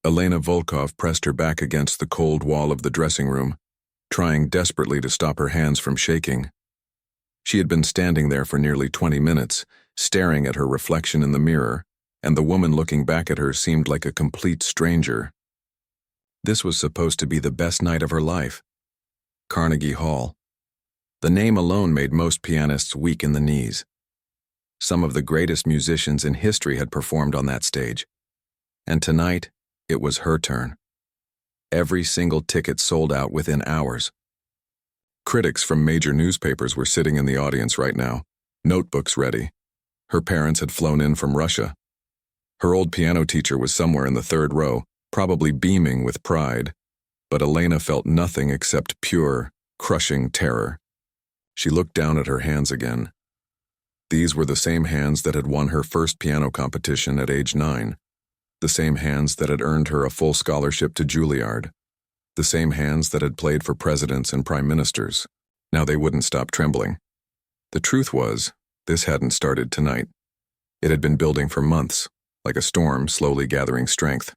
Elena Volkov pressed her back against the cold wall of the dressing room, trying desperately to stop her hands from shaking. She had been standing there for nearly 20 minutes, staring at her reflection in the mirror, and the woman looking back at her seemed like a complete stranger. This was supposed to be the best night of her life. Carnegie Hall. The name alone made most pianists weak in the knees. Some of the greatest musicians in history had performed on that stage. And tonight, it was her turn. Every single ticket sold out within hours. Critics from major newspapers were sitting in the audience right now, notebooks ready. Her parents had flown in from Russia. Her old piano teacher was somewhere in the third row, probably beaming with pride, but Elena felt nothing except pure, crushing terror. She looked down at her hands again. These were the same hands that had won her first piano competition at age 9, the same hands that had earned her a full scholarship to Juilliard, the same hands that had played for presidents and prime ministers. Now they wouldn't stop trembling. The truth was, this hadn't started tonight. It had been building for months, like a storm slowly gathering strength.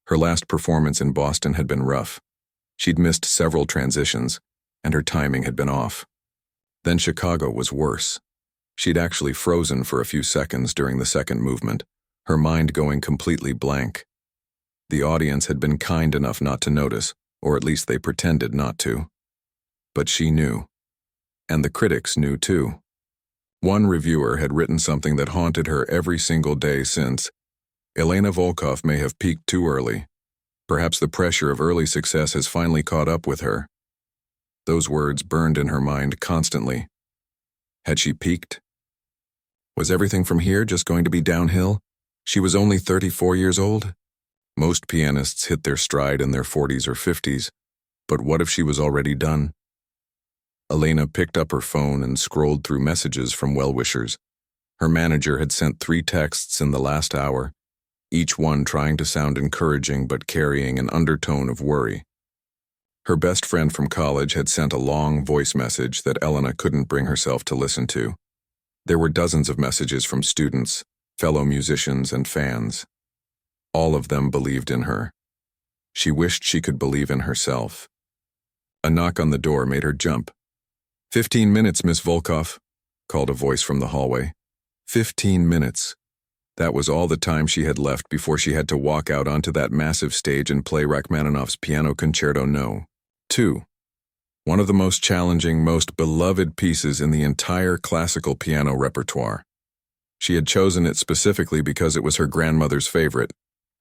Her last performance in Boston had been rough. She'd missed several transitions, and her timing had been off. Then Chicago was worse. She'd actually frozen for a few seconds during the second movement, her mind going completely blank. The audience had been kind enough not to notice, or at least they pretended not to. But she knew. And the critics knew too. One reviewer had written something that haunted her every single day since. Elena Volkov may have peaked too early. Perhaps the pressure of early success has finally caught up with her. Those words burned in her mind constantly. Had she peaked? Was everything from here just going to be downhill? She was only 34 years old? Most pianists hit their stride in their 40s or 50s, but what if she was already done? Elena picked up her phone and scrolled through messages from well-wishers. Her manager had sent 3 texts in the last hour, each one trying to sound encouraging but carrying an undertone of worry. Her best friend from college had sent a long voice message that Elena couldn't bring herself to listen to. There were dozens of messages from students, fellow musicians, and fans. All of them believed in her. She wished she could believe in herself. A knock on the door made her jump. 15 minutes, Miss Volkov, called a voice from the hallway. 15 minutes. That was all the time she had left before she had to walk out onto that massive stage and play Rachmaninoff's Piano Concerto No. 2. One of the most challenging, most beloved pieces in the entire classical piano repertoire. She had chosen it specifically because it was her grandmother's favorite.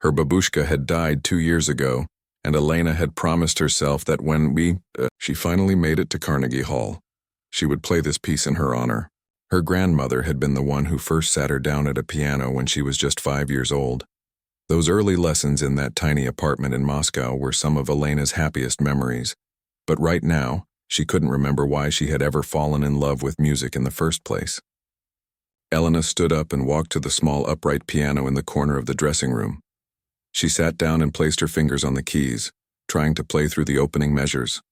Her babushka had died 2 years ago, and Elena had promised herself that when she finally made it to Carnegie Hall, she would play this piece in her honor. Her grandmother had been the one who first sat her down at a piano when she was just 5 years old. Those early lessons in that tiny apartment in Moscow were some of Elena's happiest memories. But right now, she couldn't remember why she had ever fallen in love with music in the first place. Elena stood up and walked to the small upright piano in the corner of the dressing room. She sat down and placed her fingers on the keys, trying to play through the opening measures.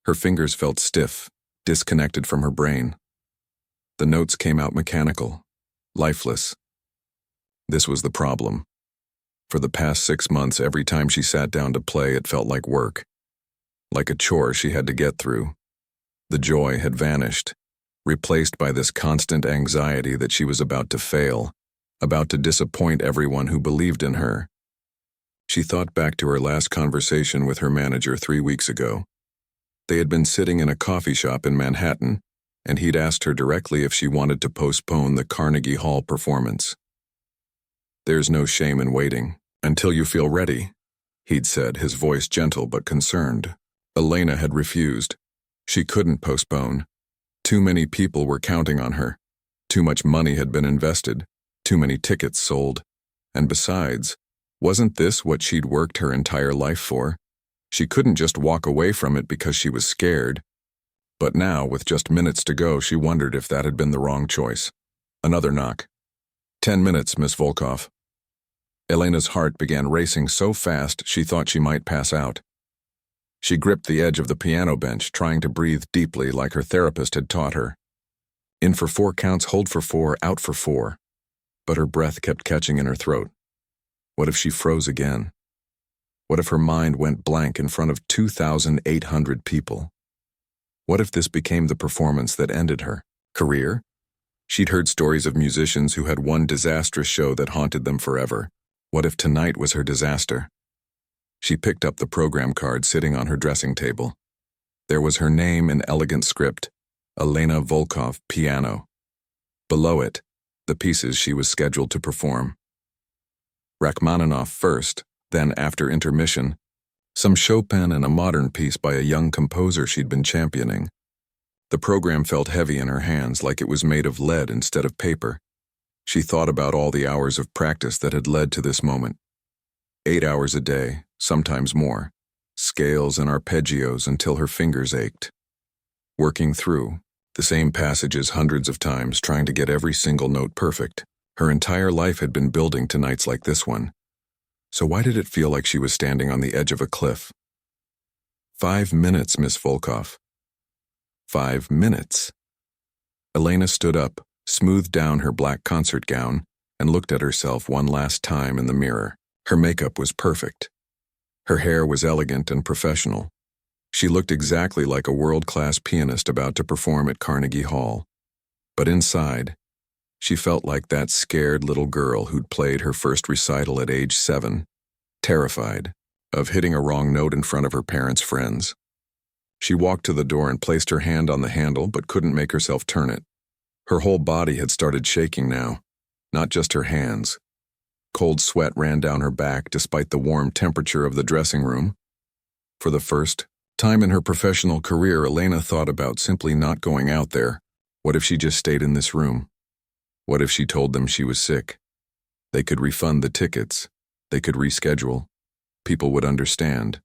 Her fingers felt stiff, disconnected from her brain. The notes came out mechanical, lifeless. This was the problem. For the past 6 months, every time she sat down to play, it felt like work. Like a chore she had to get through. The joy had vanished, replaced by this constant anxiety that she was about to fail, about to disappoint everyone who believed in her. She thought back to her last conversation with her manager 3 weeks ago. They had been sitting in a coffee shop in Manhattan, and he'd asked her directly if she wanted to postpone the Carnegie Hall performance. "There's no shame in waiting, until you feel ready," he'd said, his voice gentle but concerned. Elena had refused. She couldn't postpone. Too many people were counting on her. Too much money had been invested. Too many tickets sold. And besides, wasn't this what she'd worked her entire life for? She couldn't just walk away from it because she was scared. But now, with just minutes to go, she wondered if that had been the wrong choice. Another knock. 10 minutes, Miss Volkov. Elena's heart began racing so fast she thought she might pass out. She gripped the edge of the piano bench, trying to breathe deeply like her therapist had taught her. In for 4 counts, hold for 4, out for 4. But her breath kept catching in her throat. What if she froze again? What if her mind went blank in front of 2,800 people? What if this became the performance that ended her career? She'd heard stories of musicians who had one disastrous show that haunted them forever. What if tonight was her disaster? She picked up the program card sitting on her dressing table. There was her name in elegant script, Elena Volkov, piano. Below it, the pieces she was scheduled to perform. Rachmaninoff first, then after intermission, some Chopin and a modern piece by a young composer she'd been championing. The program felt heavy in her hands, like it was made of lead instead of paper. She thought about all the hours of practice that had led to this moment. 8 hours a day, sometimes more, scales and arpeggios until her fingers ached. Working through the same passages hundreds of times, trying to get every single note perfect. Her entire life had been building to nights like this one. So why did it feel like she was standing on the edge of a cliff? 5 minutes, Miss Volkov. 5 minutes. Elena stood up, smoothed down her black concert gown, and looked at herself one last time in the mirror. Her makeup was perfect. Her hair was elegant and professional. She looked exactly like a world-class pianist about to perform at Carnegie Hall. But inside, she felt like that scared little girl who'd played her first recital at age 7, terrified of hitting a wrong note in front of her parents' friends. She walked to the door and placed her hand on the handle but couldn't make herself turn it. Her whole body had started shaking now, not just her hands. Cold sweat ran down her back despite the warm temperature of the dressing room. For the first time in her professional career, Elena thought about simply not going out there. What if she just stayed in this room? What if she told them she was sick? They could refund the tickets. They could reschedule. People would understand.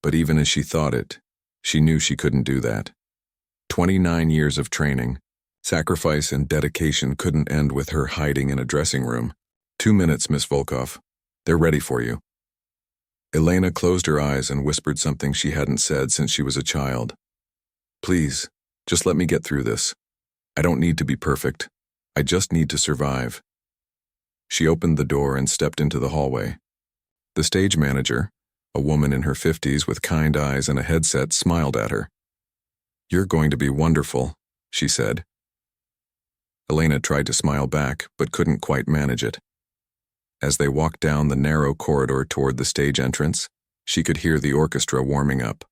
But even as she thought it, she knew she couldn't do that. 29 years of training, sacrifice and dedication couldn't end with her hiding in a dressing room. 2 minutes, Miss Volkov. They're ready for you. Elena closed her eyes and whispered something she hadn't said since she was a child. Please, just let me get through this. I don't need to be perfect. I just need to survive. She opened the door and stepped into the hallway. The stage manager, a woman in her 50s with kind eyes and a headset, smiled at her. You're going to be wonderful, she said. Elena tried to smile back, but couldn't quite manage it. As they walked down the narrow corridor toward the stage entrance, she could hear the orchestra warming up.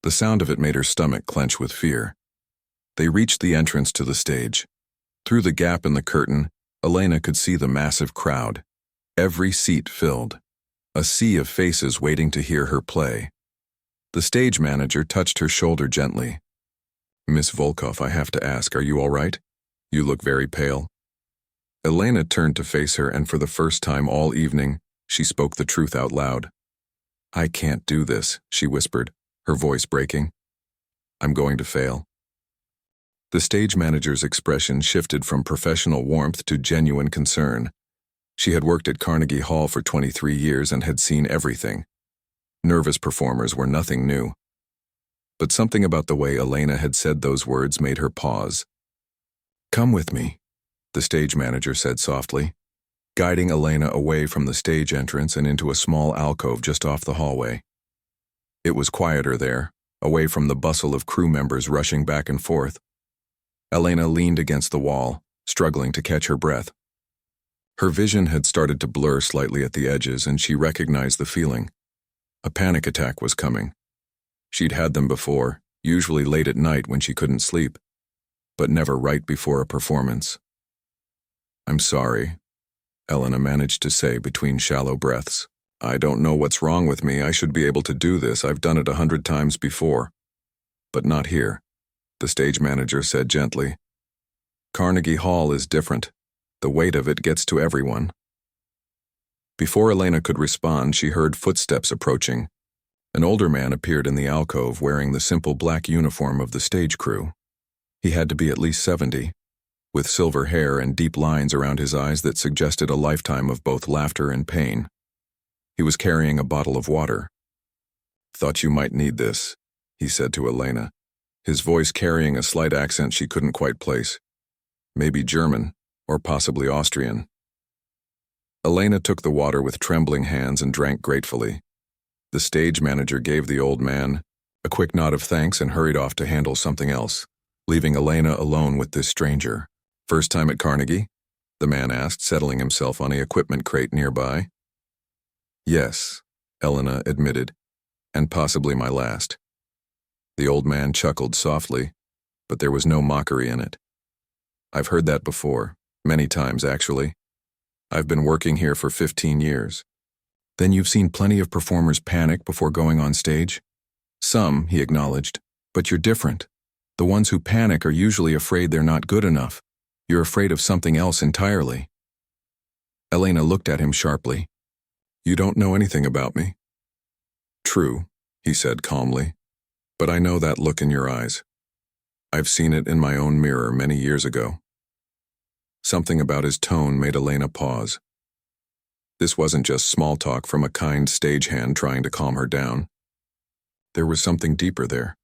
The sound of it made her stomach clench with fear. They reached the entrance to the stage. Through the gap in the curtain, Elena could see the massive crowd. Every seat filled. A sea of faces waiting to hear her play. The stage manager touched her shoulder gently. Miss Volkov, I have to ask, are you all right? You look very pale. Elena turned to face her, and for the first time all evening, she spoke the truth out loud. I can't do this, she whispered, her voice breaking. I'm going to fail. The stage manager's expression shifted from professional warmth to genuine concern. She had worked at Carnegie Hall for 23 years and had seen everything. Nervous performers were nothing new. But something about the way Elena had said those words made her pause. Come with me, the stage manager said softly, guiding Elena away from the stage entrance and into a small alcove just off the hallway. It was quieter there, away from the bustle of crew members rushing back and forth. Elena leaned against the wall, struggling to catch her breath. Her vision had started to blur slightly at the edges, and she recognized the feeling. A panic attack was coming. She'd had them before, usually late at night when she couldn't sleep, but never right before a performance. I'm sorry, Elena managed to say between shallow breaths. I don't know what's wrong with me. I should be able to do this. I've done it 100 times before. But not here, the stage manager said gently. Carnegie Hall is different. The weight of it gets to everyone. Before Elena could respond, she heard footsteps approaching. An older man appeared in the alcove wearing the simple black uniform of the stage crew. He had to be at least 70, with silver hair and deep lines around his eyes that suggested a lifetime of both laughter and pain. He was carrying a bottle of water. Thought you might need this, he said to Elena, his voice carrying a slight accent she couldn't quite place. Maybe German, or possibly Austrian. Elena took the water with trembling hands and drank gratefully. The stage manager gave the old man a quick nod of thanks and hurried off to handle something else, leaving Elena alone with this stranger. "First time at Carnegie?" the man asked, settling himself on a equipment crate nearby. "Yes," Elena admitted, "and possibly my last." The old man chuckled softly, but there was no mockery in it. "I've heard that before, many times actually. I've been working here for 15 years. Then you've seen plenty of performers panic before going on stage?" "Some," he acknowledged, "but you're different. The ones who panic are usually afraid they're not good enough. You're afraid of something else entirely." Elena looked at him sharply. "You don't know anything about me." "True," he said calmly, "but I know that look in your eyes. I've seen it in my own mirror many years ago." Something about his tone made Elena pause. This wasn't just small talk from a kind stagehand trying to calm her down. There was something deeper there.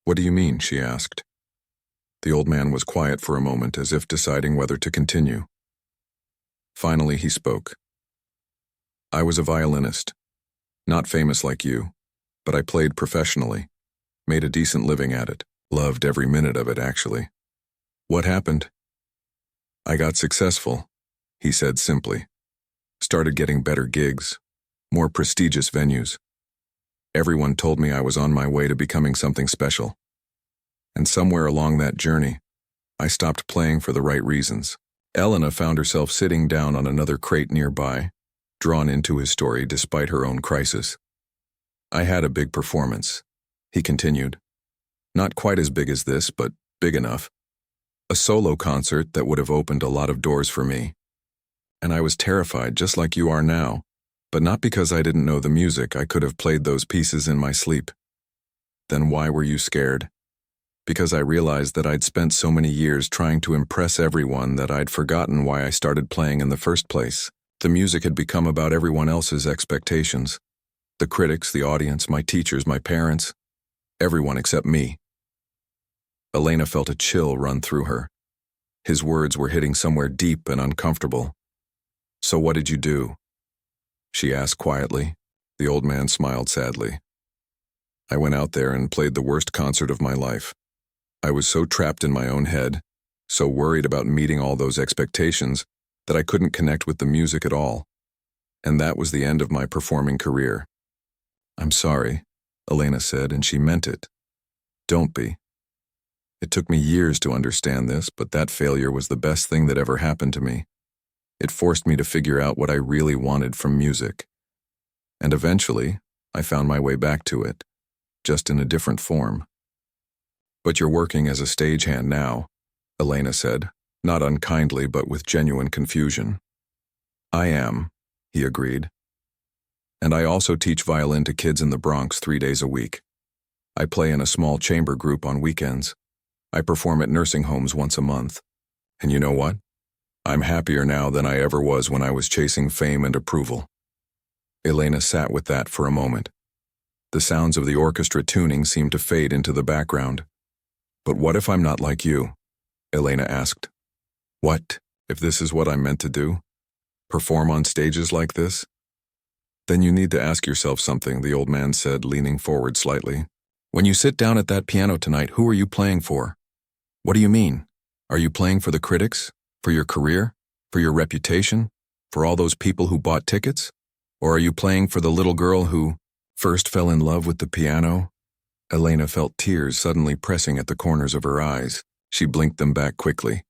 "What do you mean?" she asked. The old man was quiet for a moment, as if deciding whether to continue. Finally, he spoke. "I was a violinist. Not famous like you, but I played professionally. Made a decent living at it. Loved every minute of it, actually." "What happened?" "I got successful," he said simply. "Started getting better gigs, more prestigious venues. Everyone told me I was on my way to becoming something special. And somewhere along that journey, I stopped playing for the right reasons." Elena found herself sitting down on another crate nearby, drawn into his story despite her own crisis. "I had a big performance," he continued. "Not quite as big as this, but big enough. A solo concert that would have opened a lot of doors for me. And I was terrified, just like you are now, but not because I didn't know the music. I could have played those pieces in my sleep." "Then why were you scared?" "Because I realized that I'd spent so many years trying to impress everyone that I'd forgotten why I started playing in the first place. The music had become about everyone else's expectations. The critics, the audience, my teachers, my parents. Everyone except me." Elena felt a chill run through her. His words were hitting somewhere deep and uncomfortable. "So what did you do?" she asked quietly. The old man smiled sadly. "I went out there and played the worst concert of my life. I was so trapped in my own head, so worried about meeting all those expectations, that I couldn't connect with the music at all. And that was the end of my performing career." "I'm sorry," Elena said, and she meant it. "Don't be. It took me years to understand this, but that failure was the best thing that ever happened to me. It forced me to figure out what I really wanted from music. And eventually, I found my way back to it, just in a different form." "But you're working as a stagehand now," Elena said, not unkindly but with genuine confusion. "I am," he agreed. "And I also teach violin to kids in the Bronx 3 days a week. I play in a small chamber group on weekends. I perform at nursing homes once a month. And you know what? I'm happier now than I ever was when I was chasing fame and approval." Elena sat with that for a moment. The sounds of the orchestra tuning seemed to fade into the background. "But what if I'm not like you?" Elena asked. "What, if this is what I'm meant to do? Perform on stages like this?" "Then you need to ask yourself something," the old man said, leaning forward slightly. "When you sit down at that piano tonight, who are you playing for?" "What do you mean? Are you playing for the critics? For your career? For your reputation? For all those people who bought tickets? Or are you playing for the little girl who first fell in love with the piano?" Elena felt tears suddenly pressing at the corners of her eyes. She blinked them back quickly.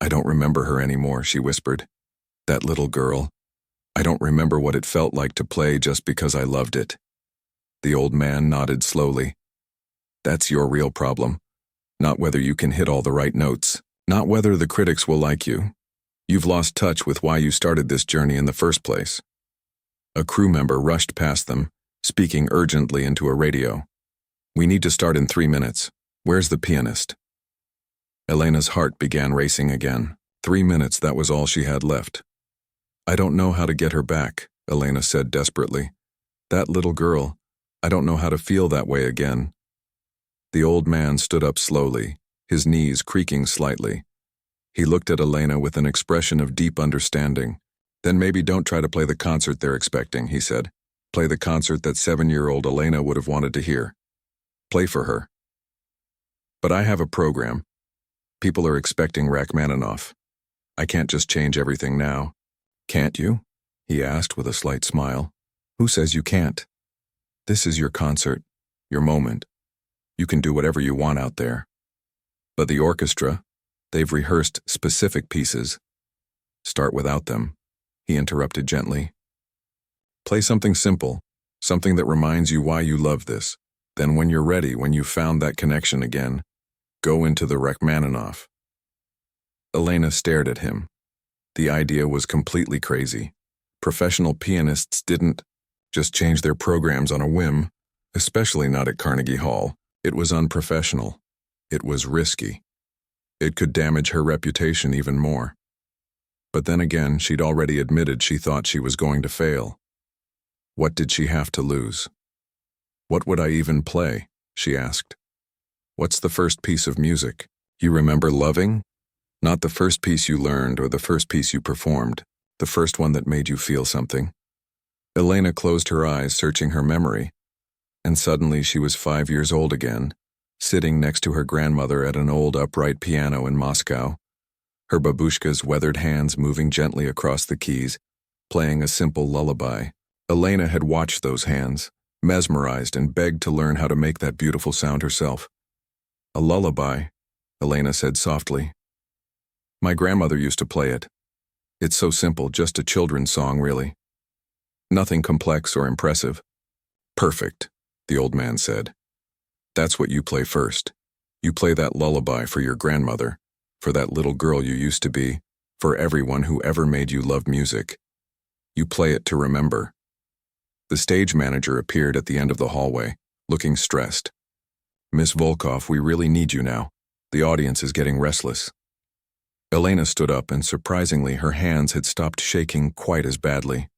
"I don't remember her anymore," she whispered. "That little girl. I don't remember what it felt like to play just because I loved it." The old man nodded slowly. "That's your real problem. Not whether you can hit all the right notes. Not whether the critics will like you. You've lost touch with why you started this journey in the first place." A crew member rushed past them, speaking urgently into a radio. "We need to start in 3 minutes. Where's the pianist?" Elena's heart began racing again. 3 minutes, that was all she had left. "I don't know how to get her back," Elena said desperately. "That little girl, I don't know how to feel that way again." The old man stood up slowly, his knees creaking slightly. He looked at Elena with an expression of deep understanding. Then maybe don't try to play the concert they're expecting, he said. Play the concert that 7-year-old Elena would have wanted to hear. Play for her. But I have a program. People are expecting Rachmaninoff. I can't just change everything now. Can't you? He asked with a slight smile. Who says you can't? This is your concert, your moment. You can do whatever you want out there. But the orchestra, they've rehearsed specific pieces. Start without them, he interrupted gently. Play something simple, something that reminds you why you love this. Then when you're ready, when you've found that connection again, go into the Rachmaninoff. Elena stared at him. The idea was completely crazy. Professional pianists didn't just change their programs on a whim, especially not at Carnegie Hall. It was unprofessional. It was risky. It could damage her reputation even more. But then again, she'd already admitted she thought she was going to fail. What did she have to lose? What would I even play? She asked. What's the first piece of music you remember loving? Not the first piece you learned or the first piece you performed, the first one that made you feel something. Elena closed her eyes, searching her memory, and suddenly she was 5 years old again, sitting next to her grandmother at an old upright piano in Moscow, her babushka's weathered hands moving gently across the keys, playing a simple lullaby. Elena had watched those hands, mesmerized, and begged to learn how to make that beautiful sound herself. A lullaby, Elena said softly. My grandmother used to play it. It's so simple, just a children's song, really. Nothing complex or impressive. Perfect, the old man said. That's what you play first. You play that lullaby for your grandmother, for that little girl you used to be, for everyone who ever made you love music. You play it to remember. The stage manager appeared at the end of the hallway, looking stressed. Miss Volkov, we really need you now. The audience is getting restless. Elena stood up, and surprisingly, her hands had stopped shaking quite as badly.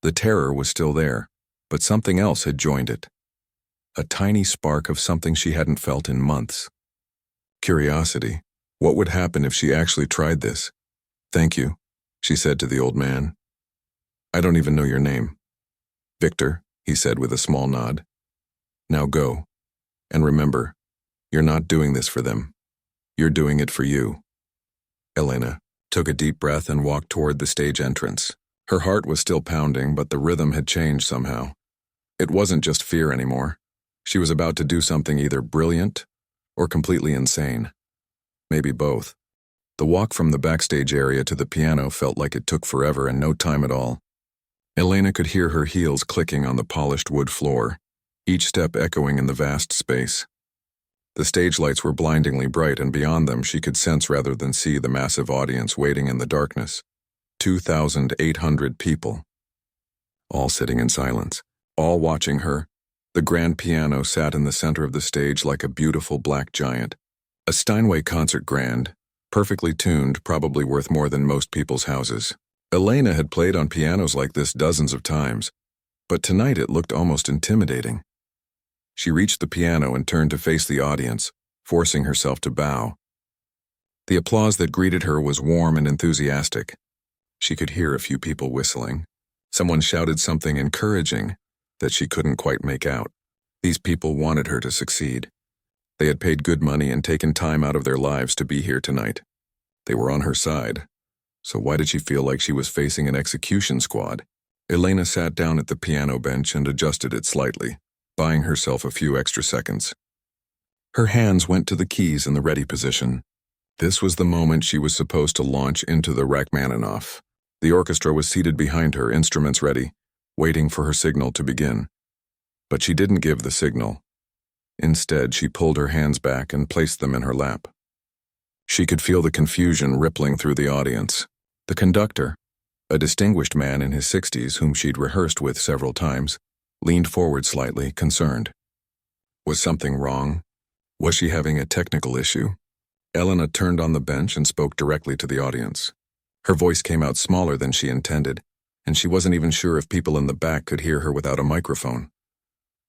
The terror was still there, but something else had joined it. A tiny spark of something she hadn't felt in months. Curiosity. What would happen if she actually tried this? Thank you, she said to the old man. I don't even know your name. Victor, he said with a small nod. Now go. And remember, you're not doing this for them. You're doing it for you. Elena took a deep breath and walked toward the stage entrance. Her heart was still pounding, but the rhythm had changed somehow. It wasn't just fear anymore. She was about to do something either brilliant or completely insane. Maybe both. The walk from the backstage area to the piano felt like it took forever and no time at all. Elena could hear her heels clicking on the polished wood floor, each step echoing in the vast space. The stage lights were blindingly bright, and beyond them she could sense rather than see the massive audience waiting in the darkness. 2,800 people. All sitting in silence, all watching her. The grand piano sat in the center of the stage like a beautiful black giant. A Steinway concert grand, perfectly tuned, probably worth more than most people's houses. Elena had played on pianos like this dozens of times, but tonight it looked almost intimidating. She reached the piano and turned to face the audience, forcing herself to bow. The applause that greeted her was warm and enthusiastic. She could hear a few people whistling. Someone shouted something encouraging that she couldn't quite make out. These people wanted her to succeed. They had paid good money and taken time out of their lives to be here tonight. They were on her side. So why did she feel like she was facing an execution squad? Elena sat down at the piano bench and adjusted it slightly, buying herself a few extra seconds. Her hands went to the keys in the ready position. This was the moment she was supposed to launch into the Rachmaninoff. The orchestra was seated behind her, instruments ready, waiting for her signal to begin. But she didn't give the signal. Instead, she pulled her hands back and placed them in her lap. She could feel the confusion rippling through the audience. The conductor, a distinguished man in his 60s whom she'd rehearsed with several times, leaned forward slightly, concerned. Was something wrong? Was she having a technical issue? Elena turned on the bench and spoke directly to the audience. Her voice came out smaller than she intended, and she wasn't even sure if people in the back could hear her without a microphone.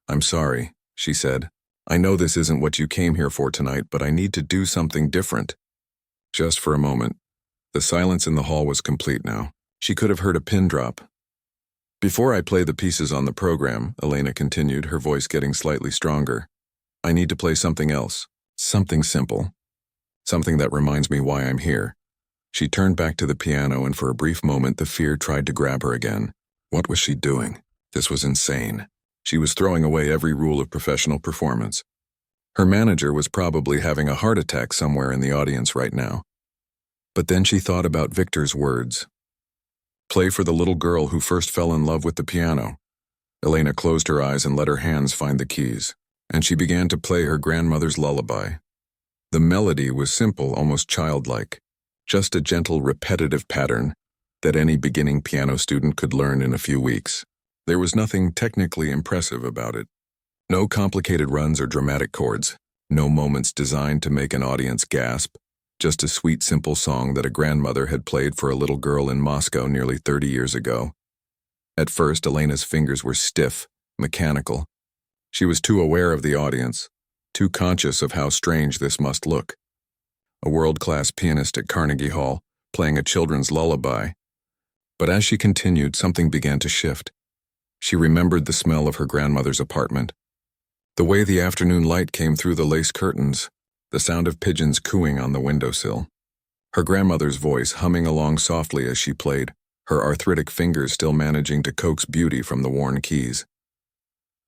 I'm sorry, she said. I know this isn't what you came here for tonight, but I need to do something different. Just for a moment. The silence in the hall was complete now. She could have heard a pin drop. "Before I play the pieces on the program," Elena continued, her voice getting slightly stronger, "I need to play something else. Something simple. Something that reminds me why I'm here." She turned back to the piano, and for a brief moment the fear tried to grab her again. What was she doing? This was insane. She was throwing away every rule of professional performance. Her manager was probably having a heart attack somewhere in the audience right now. But then she thought about Victor's words. "Play for the little girl who first fell in love with the piano." Elena closed her eyes and let her hands find the keys, and she began to play her grandmother's lullaby. The melody was simple, almost childlike, just a gentle, repetitive pattern that any beginning piano student could learn in a few weeks. There was nothing technically impressive about it. No complicated runs or dramatic chords, no moments designed to make an audience gasp, just a sweet, simple song that a grandmother had played for a little girl in Moscow nearly 30 years ago. At first, Elena's fingers were stiff, mechanical. She was too aware of the audience, too conscious of how strange this must look. A world-class pianist at Carnegie Hall, playing a children's lullaby. But as she continued, something began to shift. She remembered the smell of her grandmother's apartment, the way the afternoon light came through the lace curtains, the sound of pigeons cooing on the windowsill. Her grandmother's voice humming along softly as she played, her arthritic fingers still managing to coax beauty from the worn keys.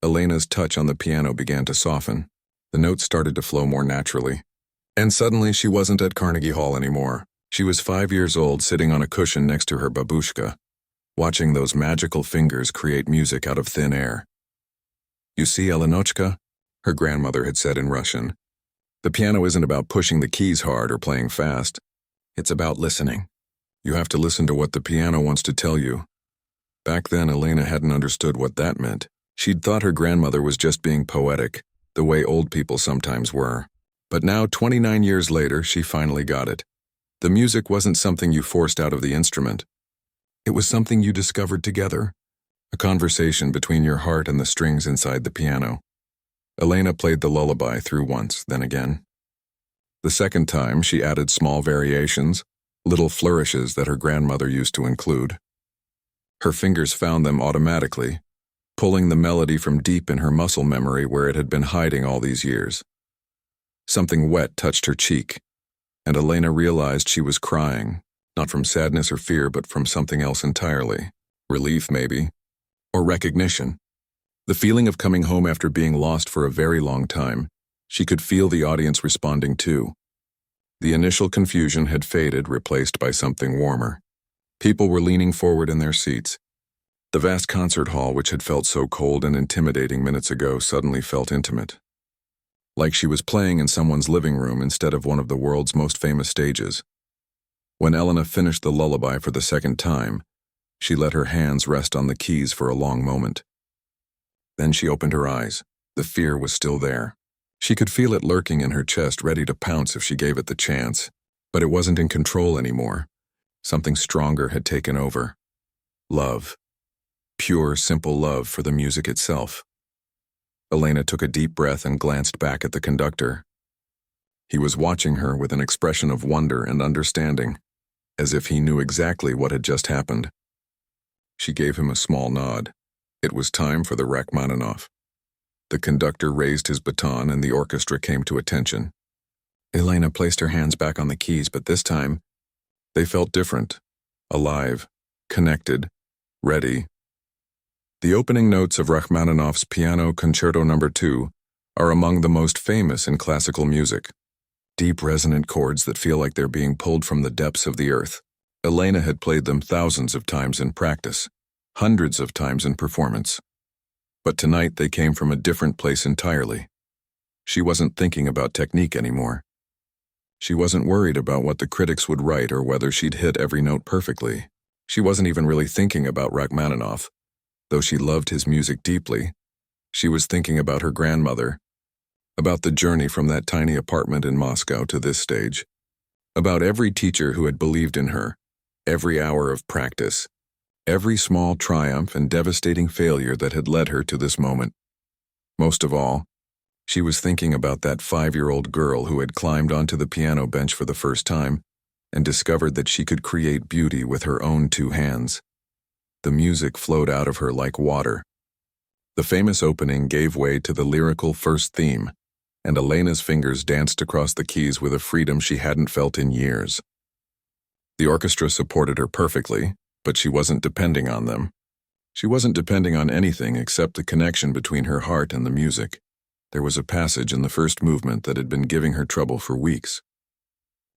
Elena's touch on the piano began to soften. The notes started to flow more naturally. And suddenly she wasn't at Carnegie Hall anymore. She was 5 years old, sitting on a cushion next to her babushka, watching those magical fingers create music out of thin air. "You see, Elenochka," her grandmother had said in Russian, "the piano isn't about pushing the keys hard or playing fast. It's about listening. You have to listen to what the piano wants to tell you." Back then, Elena hadn't understood what that meant. She'd thought her grandmother was just being poetic, the way old people sometimes were. But now, 29 years later, she finally got it. The music wasn't something you forced out of the instrument. It was something you discovered together, a conversation between your heart and the strings inside the piano. Elena played the lullaby through once, then again. The second time, she added small variations, little flourishes that her grandmother used to include. Her fingers found them automatically, pulling the melody from deep in her muscle memory where it had been hiding all these years. Something wet touched her cheek, and Elena realized she was crying, not from sadness or fear, but from something else entirely. Relief, maybe, or recognition. The feeling of coming home after being lost for a very long time. She could feel the audience responding too. The initial confusion had faded, replaced by something warmer. People were leaning forward in their seats. The vast concert hall, which had felt so cold and intimidating minutes ago, suddenly felt intimate. Like she was playing in someone's living room instead of one of the world's most famous stages. When Elena finished the lullaby for the second time, she let her hands rest on the keys for a long moment. Then she opened her eyes. The fear was still there. She could feel it lurking in her chest, ready to pounce if she gave it the chance. But it wasn't in control anymore. Something stronger had taken over. Love. Pure, simple love for the music itself. Elena took a deep breath and glanced back at the conductor. He was watching her with an expression of wonder and understanding, as if he knew exactly what had just happened. She gave him a small nod. It was time for the Rachmaninoff. The conductor raised his baton and the orchestra came to attention. Elena placed her hands back on the keys, but this time, they felt different, alive, connected, ready. The opening notes of Rachmaninoff's Piano Concerto No. 2 are among the most famous in classical music. Deep, resonant chords that feel like they're being pulled from the depths of the earth. Elena had played them thousands of times in practice, hundreds of times in performance. But tonight they came from a different place entirely. She wasn't thinking about technique anymore. She wasn't worried about what the critics would write or whether she'd hit every note perfectly. She wasn't even really thinking about Rachmaninoff. Though she loved his music deeply, she was thinking about her grandmother, about the journey from that tiny apartment in Moscow to this stage, about every teacher who had believed in her, every hour of practice, every small triumph and devastating failure that had led her to this moment. Most of all, she was thinking about that 5-year-old girl who had climbed onto the piano bench for the first time, and discovered that she could create beauty with her own two hands. The music flowed out of her like water. The famous opening gave way to the lyrical first theme, and Elena's fingers danced across the keys with a freedom she hadn't felt in years. The orchestra supported her perfectly, but she wasn't depending on them. She wasn't depending on anything except the connection between her heart and the music. There was a passage in the first movement that had been giving her trouble for weeks.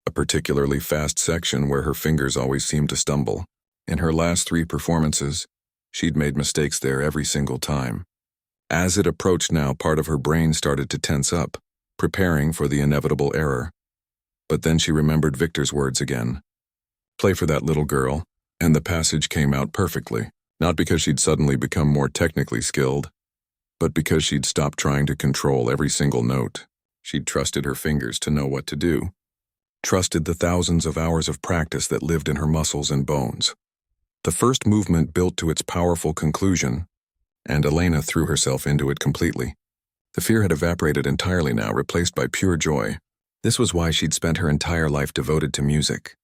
A particularly fast section where her fingers always seemed to stumble. In her last 3 performances, she'd made mistakes there every single time. As it approached now, part of her brain started to tense up, preparing for the inevitable error. But then she remembered Victor's words again. Play for that little girl, and the passage came out perfectly, not because she'd suddenly become more technically skilled, but because she'd stopped trying to control every single note. She'd trusted her fingers to know what to do, trusted the thousands of hours of practice that lived in her muscles and bones. The first movement built to its powerful conclusion, and Elena threw herself into it completely. The fear had evaporated entirely now, replaced by pure joy. This was why she'd spent her entire life devoted to music.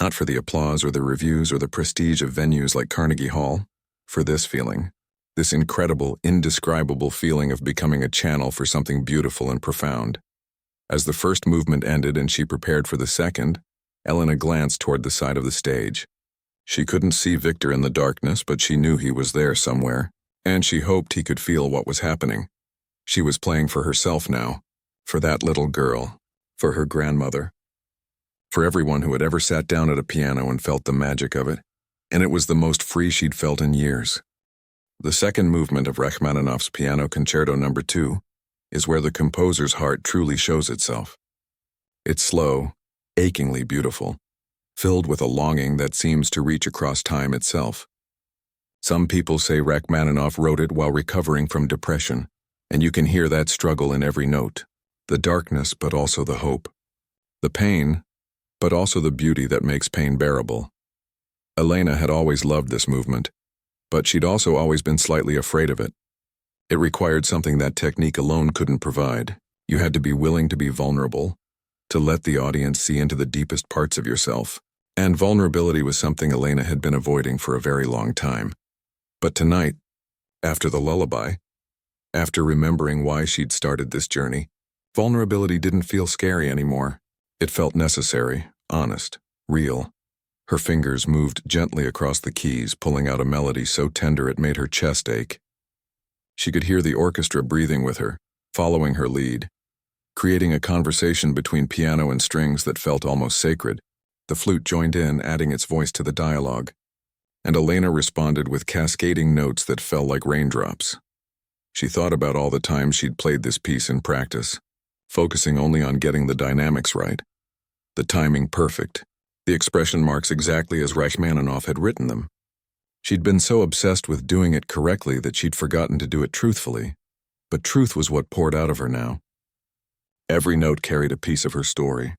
Not for the applause or the reviews or the prestige of venues like Carnegie Hall. For this feeling. This incredible, indescribable feeling of becoming a channel for something beautiful and profound. As the first movement ended and she prepared for the second, Elena glanced toward the side of the stage. She couldn't see Victor in the darkness, but she knew he was there somewhere, and she hoped he could feel what was happening. She was playing for herself now, for that little girl, for her grandmother, for everyone who had ever sat down at a piano and felt the magic of it, and it was the most free she'd felt in years. The second movement of Rachmaninoff's Piano Concerto No. 2 is where the composer's heart truly shows itself. It's slow, achingly beautiful, filled with a longing that seems to reach across time itself. Some people say Rachmaninoff wrote it while recovering from depression, and you can hear that struggle in every note, the darkness but also the hope, the pain, but also the beauty that makes pain bearable. Elena had always loved this movement, but she'd also always been slightly afraid of it. It required something that technique alone couldn't provide. You had to be willing to be vulnerable, to let the audience see into the deepest parts of yourself, and vulnerability was something Elena had been avoiding for a very long time. But tonight, after the lullaby, after remembering why she'd started this journey, vulnerability didn't feel scary anymore. It felt necessary, honest, real. Her fingers moved gently across the keys, pulling out a melody so tender it made her chest ache. She could hear the orchestra breathing with her, following her lead, creating a conversation between piano and strings that felt almost sacred. The flute joined in, adding its voice to the dialogue, and Elena responded with cascading notes that fell like raindrops. She thought about all the times she'd played this piece in practice, focusing only on getting the dynamics right, the timing perfect, the expression marks exactly as Rachmaninoff had written them. She'd been so obsessed with doing it correctly that she'd forgotten to do it truthfully, but truth was what poured out of her now. Every note carried a piece of her story.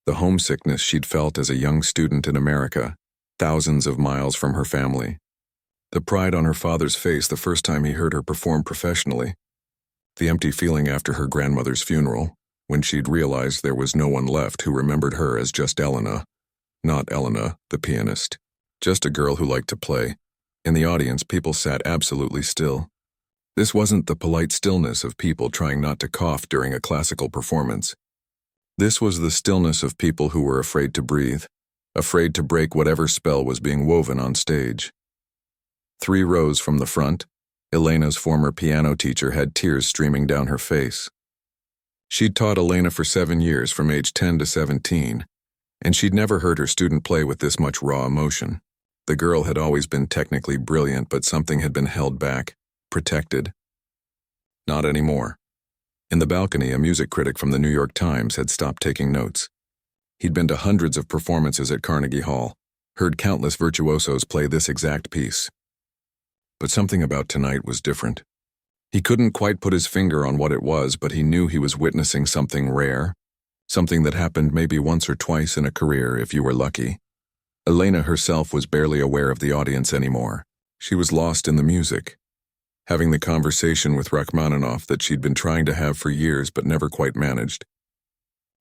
The homesickness she'd felt as a young student in America, thousands of miles from her family. The pride on her father's face the first time he heard her perform professionally. The empty feeling after her grandmother's funeral, when she'd realized there was no one left who remembered her as just Elena. Not Elena, the pianist. Just a girl who liked to play. In the audience, people sat absolutely still. This wasn't the polite stillness of people trying not to cough during a classical performance. This was the stillness of people who were afraid to breathe, afraid to break whatever spell was being woven on stage. 3 rows from the front, Elena's former piano teacher had tears streaming down her face. She'd taught Elena for 7 years, from age 10 to 17, and she'd never heard her student play with this much raw emotion. The girl had always been technically brilliant, but something had been held back, protected. Not anymore. In the balcony, a music critic from the New York Times had stopped taking notes. He'd been to hundreds of performances at Carnegie Hall, heard countless virtuosos play this exact piece. But something about tonight was different. He couldn't quite put his finger on what it was, but he knew he was witnessing something rare, something that happened maybe once or twice in a career if you were lucky. Elena herself was barely aware of the audience anymore. She was lost in the music, having the conversation with Rachmaninoff that she'd been trying to have for years but never quite managed.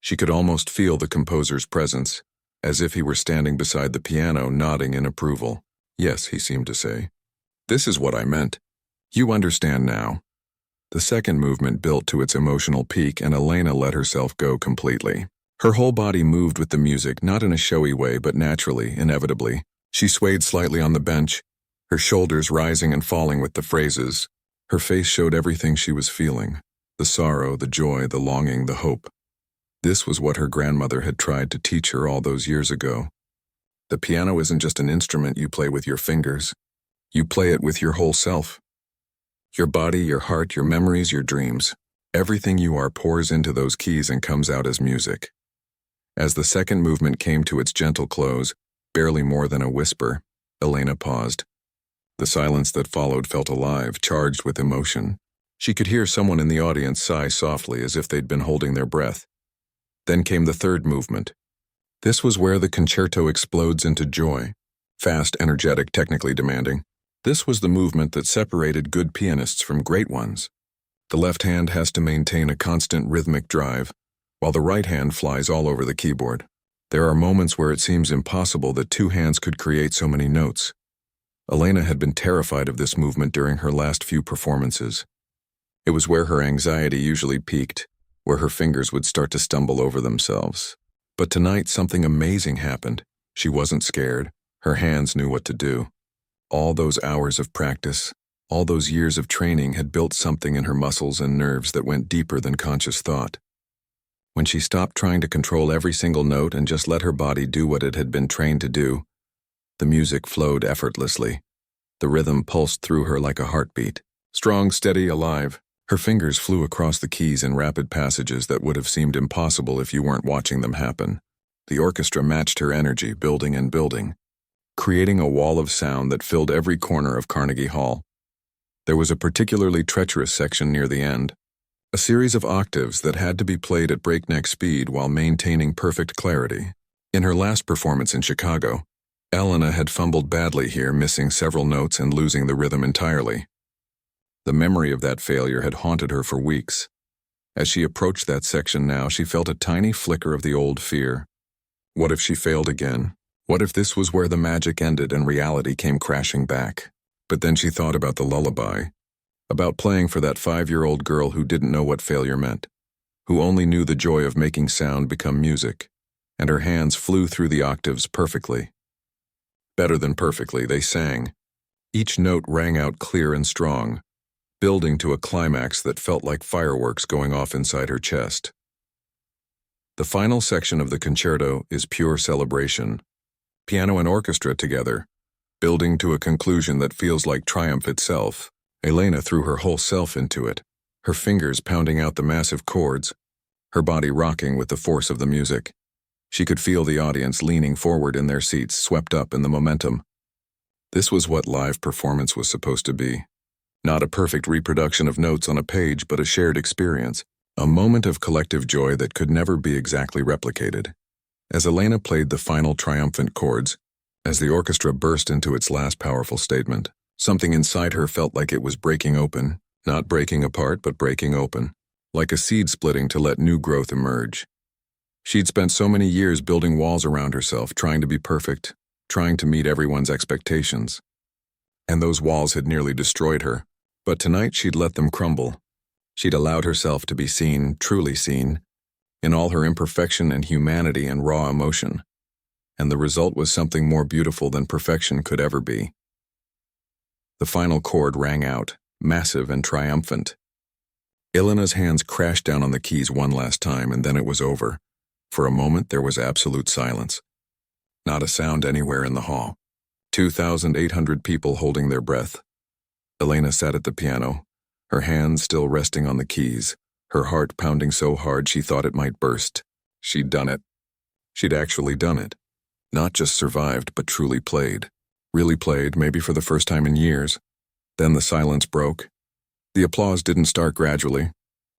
She could almost feel the composer's presence, as if he were standing beside the piano, nodding in approval. "Yes," he seemed to say. "This is what I meant. You understand now." The second movement built to its emotional peak, and Elena let herself go completely. Her whole body moved with the music, not in a showy way, but naturally, inevitably. She swayed slightly on the bench, her shoulders rising and falling with the phrases. Her face showed everything she was feeling: the sorrow, the joy, the longing, the hope. This was what her grandmother had tried to teach her all those years ago. The piano isn't just an instrument you play with your fingers. You play it with your whole self. Your body, your heart, your memories, your dreams. Everything you are pours into those keys and comes out as music. As the second movement came to its gentle close, barely more than a whisper, Elena paused. The silence that followed felt alive, charged with emotion. She could hear someone in the audience sigh softly, as if they'd been holding their breath. Then came the third movement. This was where the concerto explodes into joy. Fast, energetic, technically demanding. This was the movement that separated good pianists from great ones. The left hand has to maintain a constant rhythmic drive, while the right hand flies all over the keyboard. There are moments where it seems impossible that two hands could create so many notes. Elena had been terrified of this movement during her last few performances. It was where her anxiety usually peaked, where her fingers would start to stumble over themselves. But tonight something amazing happened. She wasn't scared. Her hands knew what to do. All those hours of practice, all those years of training had built something in her muscles and nerves that went deeper than conscious thought. When she stopped trying to control every single note and just let her body do what it had been trained to do, the music flowed effortlessly. The rhythm pulsed through her like a heartbeat. Strong, steady, alive. Her fingers flew across the keys in rapid passages that would have seemed impossible if you weren't watching them happen. The orchestra matched her energy, building and building, creating a wall of sound that filled every corner of Carnegie Hall. There was a particularly treacherous section near the end, a series of octaves that had to be played at breakneck speed while maintaining perfect clarity. In her last performance in Chicago, Elena had fumbled badly here, missing several notes and losing the rhythm entirely. The memory of that failure had haunted her for weeks. As she approached that section now, she felt a tiny flicker of the old fear. What if she failed again? What if this was where the magic ended and reality came crashing back? But then she thought about the lullaby, about playing for that 5-year-old girl who didn't know what failure meant, who only knew the joy of making sound become music, and her hands flew through the octaves perfectly. Better than perfectly, they sang. Each note rang out clear and strong, building to a climax that felt like fireworks going off inside her chest. The final section of the concerto is pure celebration. Piano and orchestra together, building to a conclusion that feels like triumph itself. Elena threw her whole self into it, her fingers pounding out the massive chords, her body rocking with the force of the music. She could feel the audience leaning forward in their seats, swept up in the momentum. This was what live performance was supposed to be. Not a perfect reproduction of notes on a page, but a shared experience, a moment of collective joy that could never be exactly replicated. As Elena played the final triumphant chords, as the orchestra burst into its last powerful statement, something inside her felt like it was breaking open, not breaking apart, but breaking open, like a seed splitting to let new growth emerge. She'd spent so many years building walls around herself, trying to be perfect, trying to meet everyone's expectations. And those walls had nearly destroyed her. But tonight she'd let them crumble. She'd allowed herself to be seen, truly seen, in all her imperfection and humanity and raw emotion. And the result was something more beautiful than perfection could ever be. The final chord rang out, massive and triumphant. Elena's hands crashed down on the keys one last time, and then it was over. For a moment there was absolute silence. Not a sound anywhere in the hall. 2,800 people holding their breath. Elena sat at the piano, her hands still resting on the keys, her heart pounding so hard she thought it might burst. She'd done it. She'd actually done it. Not just survived, but truly played. Really played, maybe for the first time in years. Then the silence broke. The applause didn't start gradually.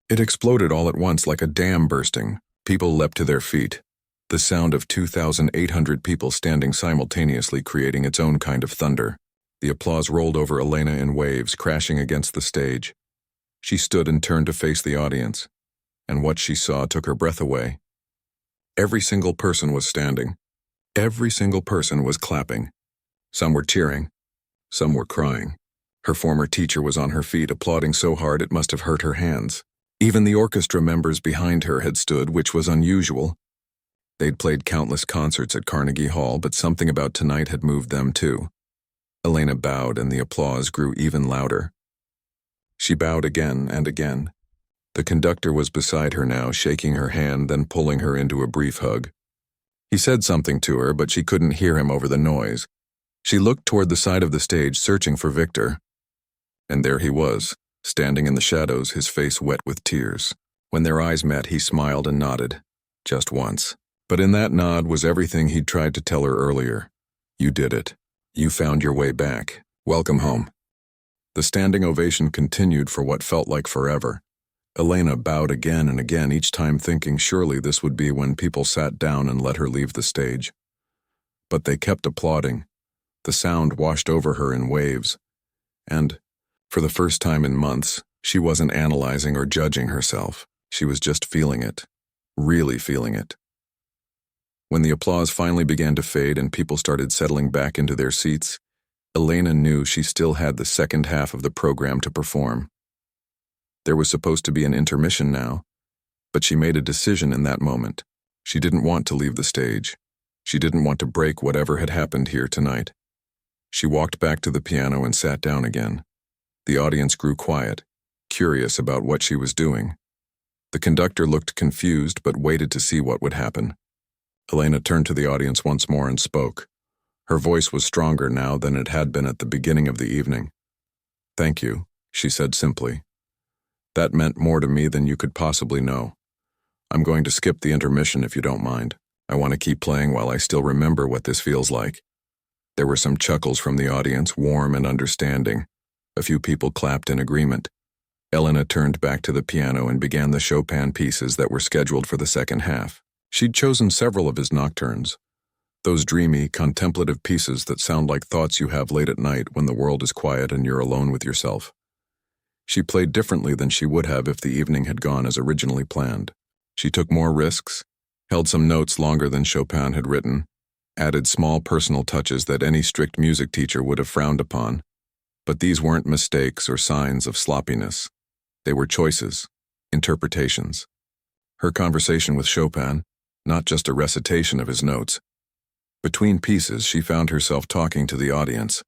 It exploded all at once like a dam bursting. People leapt to their feet. The sound of 2,800 people standing simultaneously creating its own kind of thunder. The applause rolled over Elena in waves, crashing against the stage. She stood and turned to face the audience, and what she saw took her breath away. Every single person was standing. Every single person was clapping. Some were cheering, some were crying. Her former teacher was on her feet, applauding so hard it must have hurt her hands. Even the orchestra members behind her had stood, which was unusual. They'd played countless concerts at Carnegie Hall, but something about tonight had moved them too. Elena bowed, and the applause grew even louder. She bowed again and again. The conductor was beside her now, shaking her hand, then pulling her into a brief hug. He said something to her, but she couldn't hear him over the noise. She looked toward the side of the stage, searching for Victor. And there he was, standing in the shadows, his face wet with tears. When their eyes met, he smiled and nodded. Just once. But in that nod was everything he'd tried to tell her earlier. You did it. You found your way back. Welcome home. The standing ovation continued for what felt like forever. Elena bowed again and again, each time thinking surely this would be when people sat down and let her leave the stage. But they kept applauding. The sound washed over her in waves. And, for the first time in months, she wasn't analyzing or judging herself. She was just feeling it. Really feeling it. When the applause finally began to fade and people started settling back into their seats, Elena knew she still had the second half of the program to perform. There was supposed to be an intermission now, but she made a decision in that moment. She didn't want to leave the stage. She didn't want to break whatever had happened here tonight. She walked back to the piano and sat down again. The audience grew quiet, curious about what she was doing. The conductor looked confused but waited to see what would happen. Elena turned to the audience once more and spoke. Her voice was stronger now than it had been at the beginning of the evening. "Thank you," she said simply. "That meant more to me than you could possibly know. I'm going to skip the intermission if you don't mind. I want to keep playing while I still remember what this feels like." There were some chuckles from the audience, warm and understanding. A few people clapped in agreement. Elena turned back to the piano and began the Chopin pieces that were scheduled for the second half. She'd chosen several of his nocturnes, those dreamy, contemplative pieces that sound like thoughts you have late at night when the world is quiet and you're alone with yourself. She played differently than she would have if the evening had gone as originally planned. She took more risks, held some notes longer than Chopin had written, added small personal touches that any strict music teacher would have frowned upon. But these weren't mistakes or signs of sloppiness. They were choices, interpretations. Her conversation with Chopin, not just a recitation of his notes. Between pieces, she found herself talking to the audience.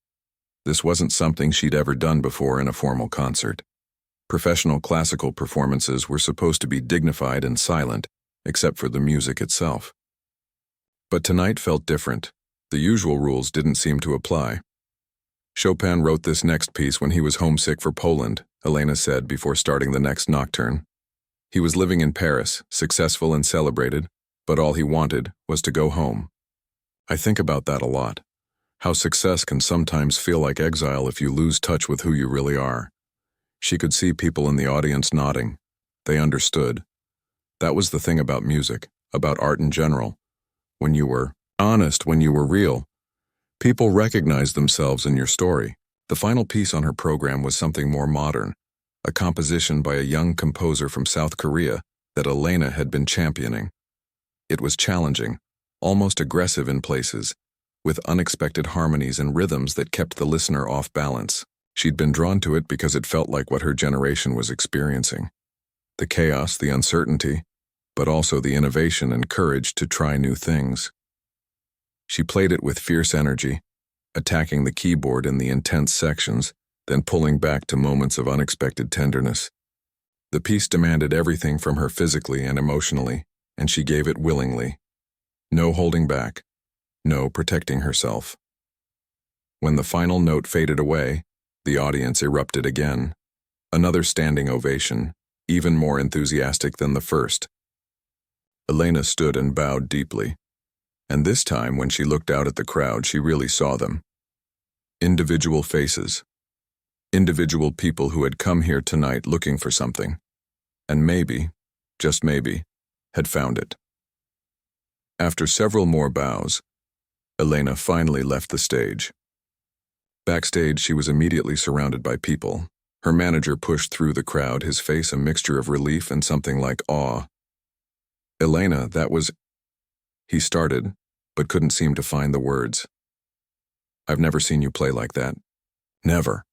This wasn't something she'd ever done before in a formal concert. Professional classical performances were supposed to be dignified and silent, except for the music itself. But tonight felt different. The usual rules didn't seem to apply. Chopin wrote this next piece when he was homesick for Poland, Elena said before starting the next nocturne. He was living in Paris, successful and celebrated, but all he wanted was to go home. I think about that a lot. How success can sometimes feel like exile if you lose touch with who you really are. She could see people in the audience nodding. They understood. That was the thing about music, about art in general. When you were honest, when you were real, people recognized themselves in your story. The final piece on her program was something more modern, a composition by a young composer from South Korea that Elena had been championing. It was challenging, almost aggressive in places, with unexpected harmonies and rhythms that kept the listener off balance. She'd been drawn to it because it felt like what her generation was experiencing. The chaos, the uncertainty, but also the innovation and courage to try new things. She played it with fierce energy, attacking the keyboard in the intense sections, then pulling back to moments of unexpected tenderness. The piece demanded everything from her physically and emotionally, and she gave it willingly. No holding back, no protecting herself. When the final note faded away, the audience erupted again. Another standing ovation, even more enthusiastic than the first. Elena stood and bowed deeply. And this time, when she looked out at the crowd, she really saw them. Individual faces. Individual people who had come here tonight looking for something. And maybe, just maybe, had found it. After several more bows, Elena finally left the stage. Backstage, she was immediately surrounded by people. Her manager pushed through the crowd, his face a mixture of relief and something like awe. "Elena, that was..." he started, but couldn't seem to find the words. "I've never seen you play like that." "Never."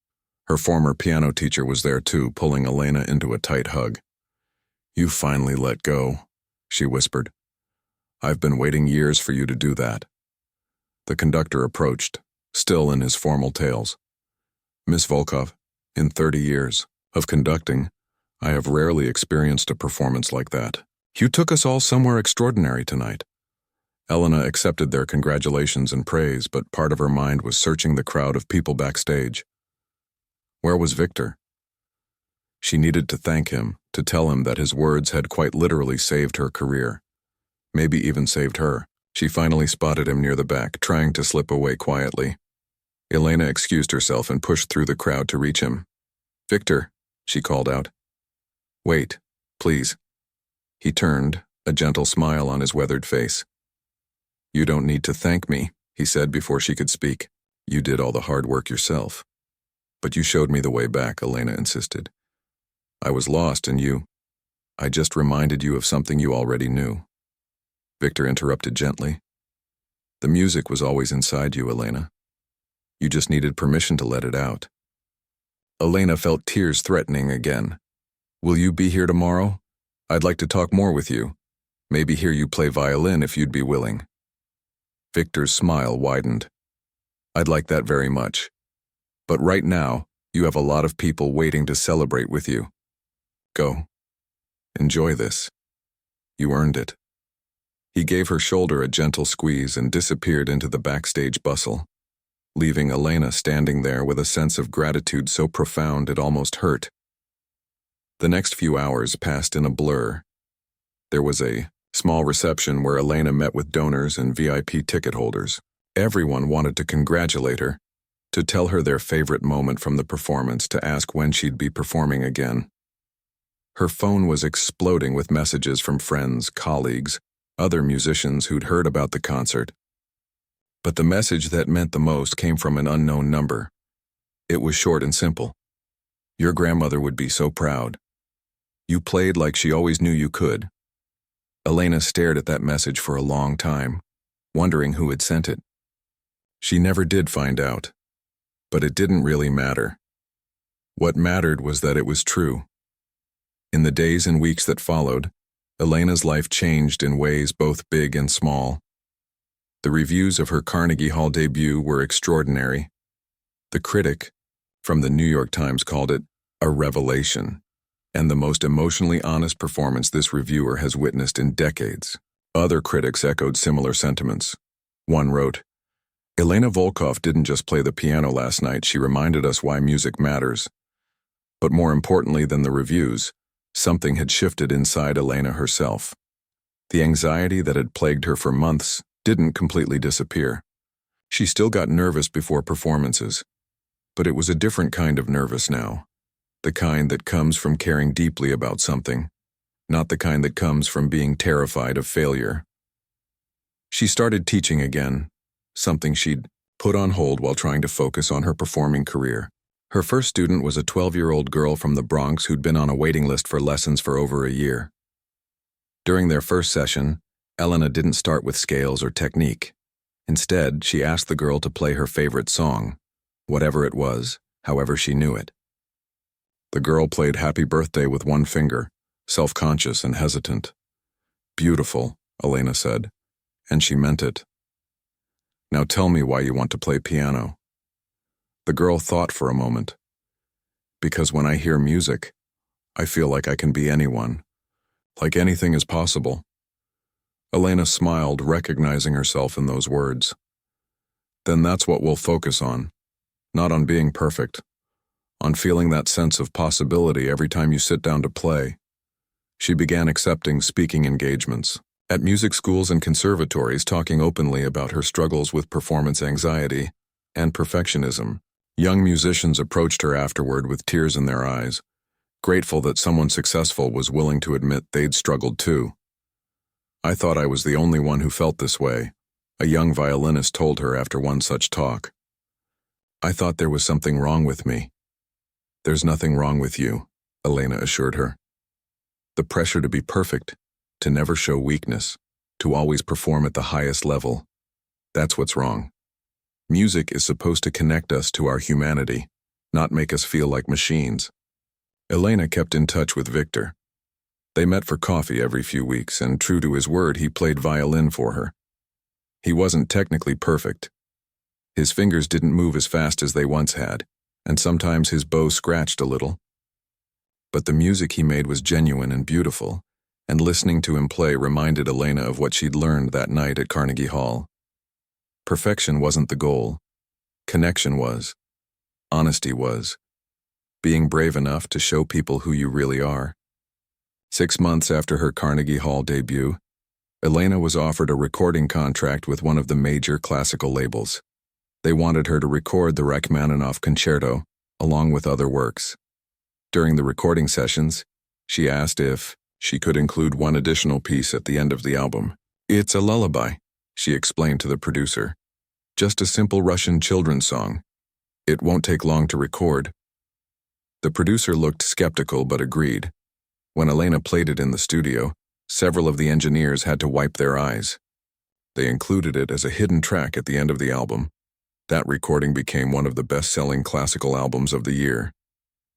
Her former piano teacher was there too, pulling Elena into a tight hug. "You finally let go," she whispered. "I've been waiting years for you to do that." The conductor approached, still in his formal tales. "Miss Volkov, in 30 years of conducting, I have rarely experienced a performance like that. You took us all somewhere extraordinary tonight." Elena accepted their congratulations and praise, but part of her mind was searching the crowd of people backstage. Where was Victor? She needed to thank him, to tell him that his words had quite literally saved her career. Maybe even saved her. She finally spotted him near the back, trying to slip away quietly. Elena excused herself and pushed through the crowd to reach him. "Victor," she called out. "Wait, please." He turned, a gentle smile on his weathered face. "You don't need to thank me," he said before she could speak. "You did all the hard work yourself." "But you showed me the way back," Elena insisted. "I was lost and I just reminded you of something you already knew." Victor interrupted gently. "The music was always inside you, Elena. You just needed permission to let it out." Elena felt tears threatening again. "Will you be here tomorrow? I'd like to talk more with you. Maybe hear you play violin if you'd be willing." Victor's smile widened. "I'd like that very much. But right now, you have a lot of people waiting to celebrate with you. Go. Enjoy this. You earned it." He gave her shoulder a gentle squeeze and disappeared into the backstage bustle, leaving Elena standing there with a sense of gratitude so profound it almost hurt. The next few hours passed in a blur. There was a small reception where Elena met with donors and VIP ticket holders. Everyone wanted to congratulate her, to tell her their favorite moment from the performance, to ask when she'd be performing again. Her phone was exploding with messages from friends, colleagues, other musicians who'd heard about the concert. But the message that meant the most came from an unknown number. It was short and simple. "Your grandmother would be so proud. You played like she always knew you could." Elena stared at that message for a long time, wondering who had sent it. She never did find out. But it didn't really matter. What mattered was that it was true. In the days and weeks that followed, Elena's life changed in ways both big and small. The reviews of her Carnegie Hall debut were extraordinary. The critic from the New York Times called it a revelation, and the most emotionally honest performance this reviewer has witnessed in decades. Other critics echoed similar sentiments. One wrote, "Elena Volkov didn't just play the piano last night, she reminded us why music matters." But more importantly than the reviews, something had shifted inside Elena herself. The anxiety that had plagued her for months didn't completely disappear. She still got nervous before performances, but it was a different kind of nervous now. The kind that comes from caring deeply about something, not the kind that comes from being terrified of failure. She started teaching again, something she'd put on hold while trying to focus on her performing career. Her first student was a 12-year-old girl from the Bronx who'd been on a waiting list for lessons for over a year. During their first session, Elena didn't start with scales or technique. Instead, she asked the girl to play her favorite song, whatever it was, however she knew it. The girl played Happy Birthday with one finger, self-conscious and hesitant. "Beautiful," Elena said, and she meant it. "Now tell me why you want to play piano." The girl thought for a moment. "Because when I hear music, I feel like I can be anyone, like anything is possible." Elena smiled, recognizing herself in those words. "Then that's what we'll focus on, not on being perfect, on feeling that sense of possibility every time you sit down to play." She began accepting speaking engagements at music schools and conservatories, talking openly about her struggles with performance anxiety and perfectionism. Young musicians approached her afterward with tears in their eyes, grateful that someone successful was willing to admit they'd struggled too. "I thought I was the only one who felt this way," a young violinist told her after one such talk. "I thought there was something wrong with me." "There's nothing wrong with you," Elena assured her. The pressure to be perfect, to never show weakness, to always perform at the highest level, That's what's wrong. Music is supposed to connect us to our humanity, not make us feel like machines. Elena kept in touch with Victor. They met for coffee every few weeks, and true to his word, he played violin for her. He wasn't technically perfect. His fingers didn't move as fast as they once had, and sometimes his bow scratched a little. But the music he made was genuine and beautiful, and listening to him play reminded Elena of what she'd learned that night at Carnegie Hall. Perfection wasn't the goal. Connection was. Honesty was. Being brave enough to show people who you really are. 6 months after her Carnegie Hall debut, Elena was offered a recording contract with one of the major classical labels. They wanted her to record the Rachmaninoff Concerto, along with other works. During the recording sessions, she asked if she could include one additional piece at the end of the album. "It's a lullaby," she explained to the producer. "Just a simple Russian children's song. It won't take long to record." The producer looked skeptical but agreed. When Elena played it in the studio, several of the engineers had to wipe their eyes. They included it as a hidden track at the end of the album. That recording became one of the best-selling classical albums of the year.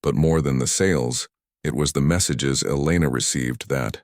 But more than the sales, it was the messages Elena received that